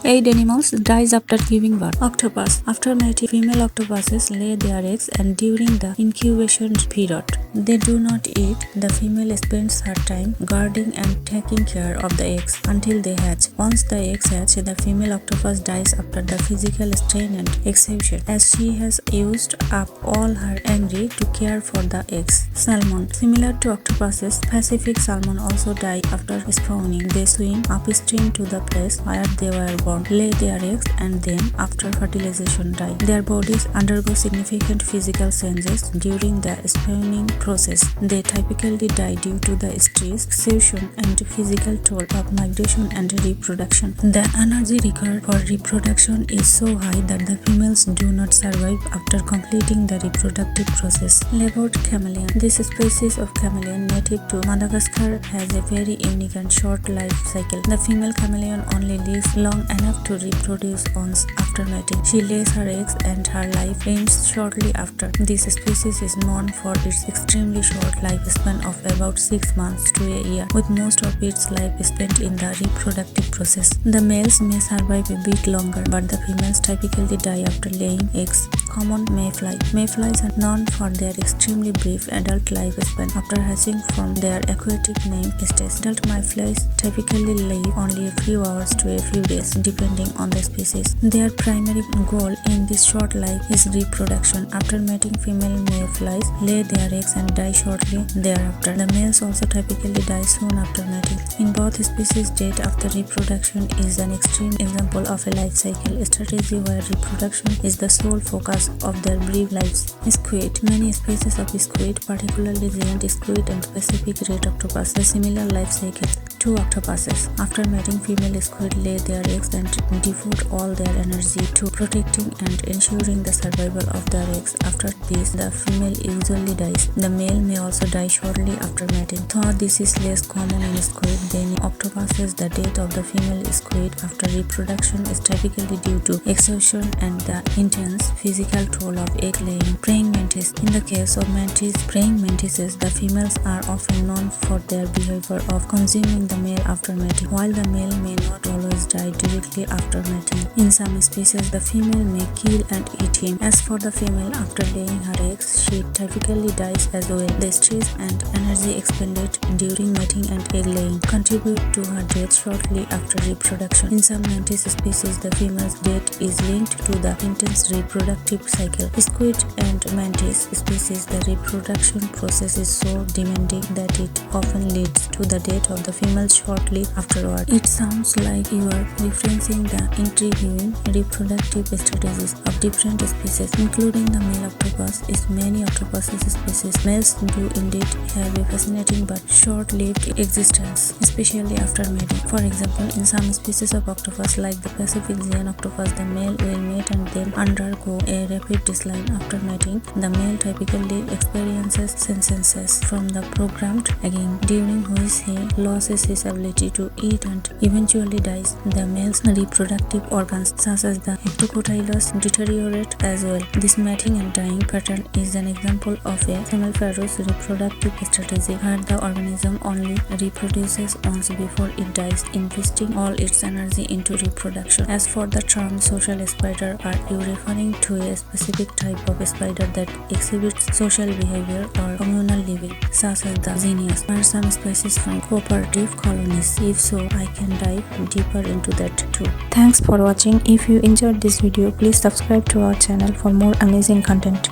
8 animals dies after giving birth. Octopus. After mating, female octopuses lay their eggs and during the incubation period, they do not eat. The female spends her time guarding and taking care of the eggs until they hatch. Once the eggs hatch, the female octopus dies after the physical strain and exhaustion, as she has used up all her energy to care for the eggs. Salmon. Similar to octopuses, Pacific salmon also die after spawning. They swim upstream to the place where they were born, lay their eggs, and then, after fertilization, die. Their bodies undergo significant physical changes during the spawning process. They typically die due to the stress, exhaustion, and physical toll of migration and reproduction. The energy required for reproduction is so high that the females do not survive after completing the reproductive process. Leopard chameleon. This species of chameleon native to Madagascar has a very unique and short life cycle. The female chameleon only lives long enough to reproduce once after mating. She lays her eggs and her life ends shortly after. This species is known for its extremely short lifespan of about 6 months to a year, with most of its life spent in the reproductive process. The males may survive a bit longer, but the females typically die after laying eggs. Common mayfly. Mayflies are known for their extremely brief adult lifespan after hatching from their aquatic stage. Adult mayflies typically live only a few hours to a few days, depending on the species. Their primary goal in this short life is reproduction. After mating, female mayflies lay their eggs and die shortly thereafter. The males also typically die soon after mating. In both species, death after reproduction is an extreme example of a life cycle strategy where reproduction is the sole focus of their brief lives. Squid. Many species of squid, particularly giant squid and Pacific red octopus, have similar life cycles. Two octopuses. After mating, female squid lay their eggs and devote all their energy to protecting and ensuring the survival of their eggs. After this, the female usually dies. The male may also die shortly after mating. Though this is less common in squid than in octopuses, the death of the female squid after reproduction is typically due to exhaustion and the intense physical toll of egg laying. Praying mantis. In the case of praying mantises, the females are often known for their behavior of consuming the male after mating, while the male may not always die directly after mating. In some species, the female may kill and eat him. As for the female, after laying her eggs, she typically dies as well. The stress and energy expended during mating and egg laying contribute to her death shortly after reproduction. In some mantis species, the female's death is linked to the intense reproductive cycle. Squid and mantis species, the reproduction process is so demanding that it often leads to the death of the female shortly afterward. It sounds like you are referencing the intriguing reproductive strategies of different species, including the male octopus. In many octopus species, males do indeed have a fascinating but short-lived existence, especially after mating. For example, in some species of octopus, like the Pacific giant octopus, the male will mate and then undergo a rapid decline after mating. The male typically experiences senescence from the programmed again, during which he loses his ability to eat and eventually dies. The male's reproductive organs, such as the ectocotylus, deteriorate as well. This mating and dying pattern is an example of a seminiferous reproductive strategy where the organism only reproduces once before it dies, investing all its energy into reproduction. As for the term social spider, are you referring to a specific type of spider that exhibits social behavior or communal living, such as the genius? Are some species from cooperative colonies? If so, I can dive deeper into that too. Thanks for watching. If you enjoyed this video, please subscribe to our channel for more amazing content.